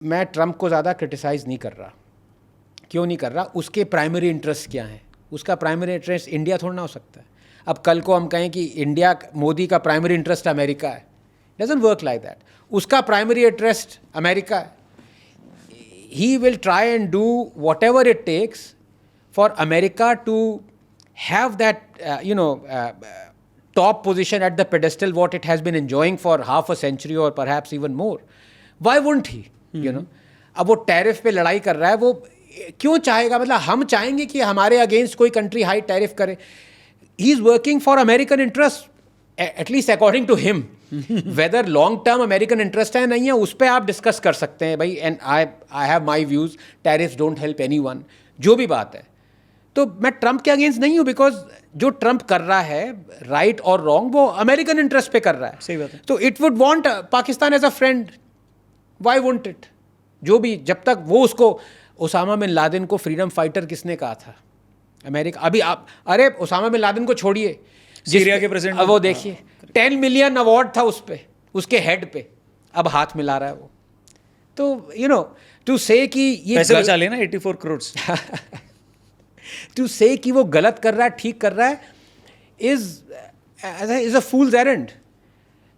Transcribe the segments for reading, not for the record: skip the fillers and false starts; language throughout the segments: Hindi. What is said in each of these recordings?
मैं ट्रंप को ज़्यादा क्रिटिसाइज़ नहीं कर रहा। क्यों नहीं कर रहा? उसके प्राइमरी इंटरेस्ट क्या हैं? उसका प्राइमरी इंटरेस्ट इंडिया थोड़ा ना हो सकता है। अब कल को हम कहें कि इंडिया, मोदी का प्राइमरी इंटरेस्ट अमेरिका है, डजंट वर्क लाइक दैट। उसका प्राइमरी इंटरेस्ट अमेरिका है। He will try and do whatever it takes for America to have that top position at the pedestal what it has been enjoying for half a century or perhaps even more. Why wouldn't he? You know, अब वो टैरिफ पे लड़ाई कर रहा है, वो क्यों चाहेगा? मतलब हम चाहेंगे कि हमारे अगेंस्ट कोई कंट्री हाई टैरिफ करे? He is working for American interest, at least according to him. Whether long term American interest है नहीं है, उस पर आप डिस्कस कर सकते हैं भाई। And I have my views, tariff don't help any one, जो भी बात है। तो मैं ट्रंप के अगेंस्ट नहीं हूँ, बिकॉज जो ट्रंप कर रहा है, राइट और रॉन्ग, वो अमेरिकन इंटरेस्ट पे कर रहा है। सही बात है। तो it would want Pakistan as a friend, why wouldn't it? जो भी, जब तक वो उसको, ओसामा बिन लादेन को फ्रीडम फाइटर किसने कहा था? अमेरिका। अभी आप, अरे ओसामा बिन लादेन को छोड़िए, सीरिया के प्रेसिडेंट, वो देखिए 10 मिलियन अवार्ड था उस पे, उसके हेड पे, अब हाथ मिला रहा है वो। तो टू से कि ये पैसे बचा लेना 84 करोड़ टू से कि वो गलत कर रहा है, ठीक कर रहा है, is a fools errand.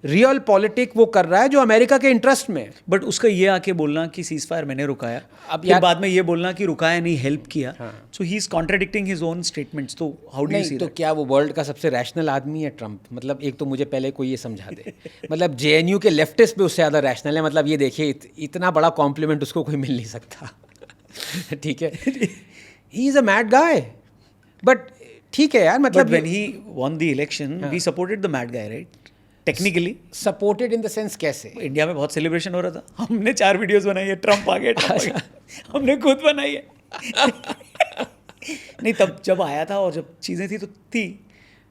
Real politic वो कर रहा है जो अमेरिका के इंटरेस्ट में। बट उसका ये आके बोलना कि सीज फायर मैंने रुकाया, अब फिर बाद में ये बोलना कि रुकाया नहीं, हेल्प किया, हाँ। So he is contradicting his own statements. तो how do you see to that? क्या वो वर्ल्ड का सबसे रैशनल आदमी है ट्रंप? मतलब एक तो मुझे पहले कोई ये समझा दे। मतलब जेएनयू के लेफ्टिस्ट भी उससे ज़्यादा रैशनल है। मतलब ये देखिए, इतना बड़ा कॉम्प्लीमेंट उसको कोई मिल नहीं सकता। ठीक है, he is a mad guy, but ठीक है यार। मतलब when he won the election we supported the mad guy, right? Technically supported in the sense कैसे? इंडिया में बहुत सेलिब्रेशन हो रहा था, हमने 4 वीडियोस बनाई है, ट्रंप आ गया, ट्रंप आ गया। हमने खुद बनाई है। नहीं, तब जब आया था और जब चीज़ें थी तो थी,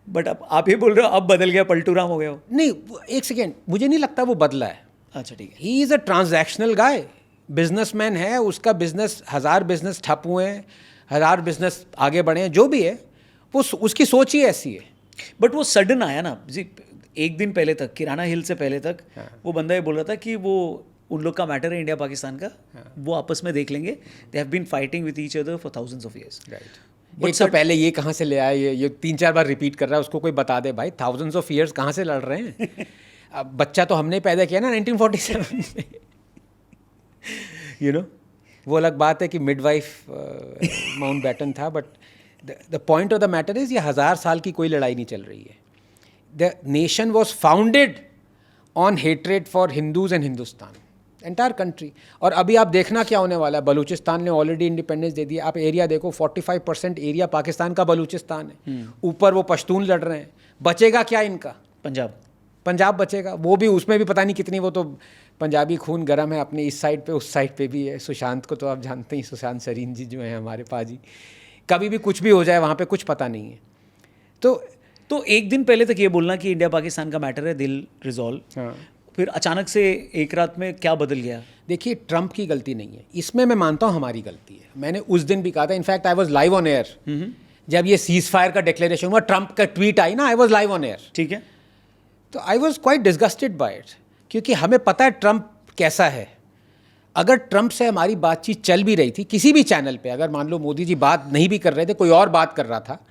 बट अब आप ये बोल रहे हो अब बदल गया, पलटूराम हो गया हो। नहीं, एक सेकेंड, मुझे नहीं लगता वो बदला है। अच्छा ठीक है। He is a transactional guy, businessman है, उसका बिजनेस, 1000 बिजनेस ठप हुए हैं, 1000 बिजनेस आगे बढ़े हैं, जो भी है वो उसकी सोच ही ऐसी है। बट वो सडन आया ना जी, एक दिन पहले तक, किराना हिल से पहले तक वो बंदा ये बोल रहा था कि वो उन लोग का मैटर है इंडिया पाकिस्तान का, वो आपस में देख लेंगे, they have been fighting with each other for thousands of years. Right. एक तो पहले ये कहाँ से ले आया, ये 3-4 बार रिपीट कर रहा है, उसको कोई बता दे भाई, थाउजेंड्स ऑफ ईयर्स कहाँ से लड़ रहे हैं? अब बच्चा तो हमने पैदा किया ना 1947 में। वो अलग बात है कि मिडवाइफ माउंटबैटन था, but the point of the matter is, ये 1000 साल की कोई लड़ाई नहीं चल रही है। The nation was founded on hatred for Hindus and Hindustan, entire country. और अभी आप देखना क्या होने वाला है, बलूचिस्तान ने ऑलरेडी इंडिपेंडेंस दे दिया। आप एरिया देखो, 45% एरिया पाकिस्तान का बलूचिस्तान है, ऊपर वो पश्तून लड़ रहे हैं। बचेगा क्या इनका? पंजाब बचेगा, वो भी, उसमें भी पता नहीं कितनी, वो तो पंजाबी खून गर्म है, अपने इस साइड पे, उस साइड पे भी है। सुशांत को तो आप जानते ही, सुशांत सरीन जी जो हैं हमारे पाजी, कभी भी कुछ भी हो जाए वहाँ पे, कुछ पता नहीं है। तो एक दिन पहले तक ये बोलना कि इंडिया पाकिस्तान का मैटर है, दिल रिजॉल्व, हाँ, फिर अचानक से एक रात में क्या बदल गया? देखिए, ट्रंप की गलती नहीं है इसमें, मैं मानता हूँ हमारी गलती है। मैंने उस दिन भी कहा था, in fact I was live on air जब ये सीज फायर का डिक्लेरेशन हुआ, ट्रंप का ट्वीट आई ना, I was live on air. ठीक है। तो I was quite disgusted by it, क्योंकि हमें पता है ट्रंप कैसा है। अगर ट्रंप से हमारी बातचीत चल भी रही थी किसी भी चैनल पे, अगर मान लो मोदी जी बात नहीं भी कर रहे थे, कोई और बात कर रहा था,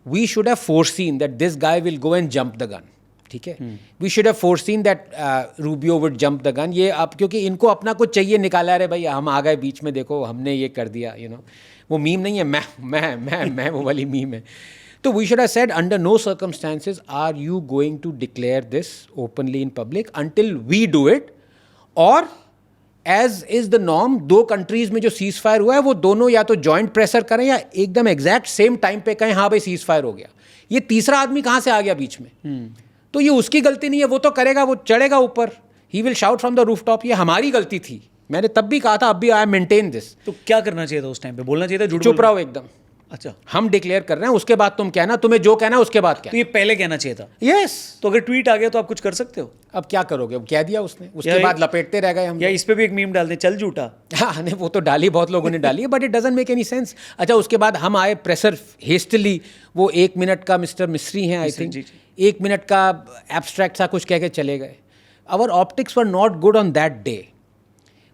we should have foreseen that this guy will go and jump the gun. ठीक है, we should have foreseen that Rubio would jump the gun. ये अब क्योंकि इनको अपना कुछ चाहिए निकाला, रहे भाई हम आ गए बीच में, देखो हमने ये कर दिया, वो मीम नहीं है, मैं वो वाली मीम है। तो we should have said, under no circumstances are you going to declare this openly in public until we do it, और as is the norm, 2 countries में जो सीज फायर हुआ है वो दोनों या तो जॉइंट प्रेशर करें या एकदम एग्जैक्ट सेम टाइम पे कहें हाँ भाई सीज फायर हो गया। ये तीसरा आदमी कहाँ से आ गया बीच में? तो ये उसकी गलती नहीं है, वो तो करेगा, वो चढ़ेगा ऊपर, he will shout from the roof top, ये हमारी गलती थी। मैंने तब भी कहा था, अब भी आई मेंटेन दिस। तो क्या करना चाहिए था उस टाइम पे? बोलना चाहिए था, चुप रहो एकदम। अच्छा, हम डिक्लेयर कर रहे हैं, उसके बाद तुम कहना, तुम्हें जो कहना उसके बाद क्या। तो ये पहले कहना चाहिए था। यस। तो अगर ट्वीट आ गया तो आप कुछ कर सकते हो। अब क्या करोगे, अब कह दिया उसने, उसके बाद लपेटते रह गए हम। या इस पे भी एक मीम डाल दें, चल झूठा। हाँ, नहीं वो तो डाली, बहुत लोगों ने डाली है, but it doesn't make any sense. अच्छा, उसके बाद हम आए प्रेशर हेस्टली, वो 1 मिनट का मिस्टर मिस्री हैं आई थिंक, 1 मिनट का एब्स्ट्रैक्ट सा कुछ कह के चले गए। Our optics were not good on that day.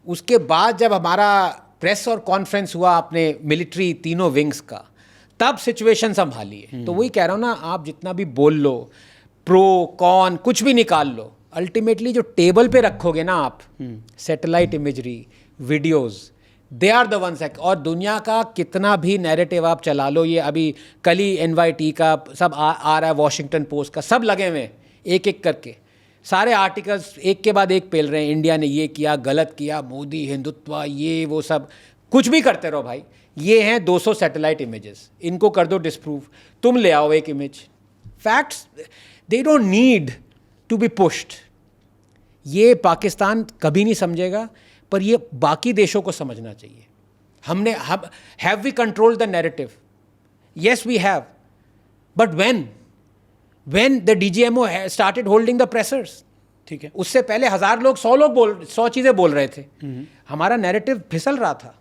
उसके बाद जब हमारा प्रेस और कॉन्फ्रेंस हुआ अपने मिलिट्री तीनों विंग्स का, तब सिचुएशन संभाली है। तो वही कह रहा हूँ ना, आप जितना भी बोल लो, प्रो कॉन कुछ भी निकाल लो, अल्टीमेटली जो टेबल पे रखोगे ना आप, satellite imagery, videos, they are the ones. और दुनिया का कितना भी नैरेटिव आप चला लो, ये अभी कल ही NYT का सब आ रहा है, वॉशिंगटन पोस्ट का, सब लगे हुए हैं एक एक करके, सारे आर्टिकल्स एक के बाद एक पेल रहे हैं, इंडिया ने ये किया, गलत किया, मोदी हिंदुत्व, ये वो सब, कुछ भी करते रहो भाई। ये हैं 200 सैटेलाइट इमेजेस, इनको कर दो डिस्प्रूव, तुम ले आओ एक image. Facts they don't need to be pushed. ये पाकिस्तान कभी नहीं समझेगा, पर ये बाकी देशों को समझना चाहिए। हमने have we control the narrative? Yes we have, but when the DGMO started holding the pressers, ठीक है, उससे पहले 1000 लोग 100 चीज़ें बोल रहे थे, हमारा नैरेटिव फिसल रहा था।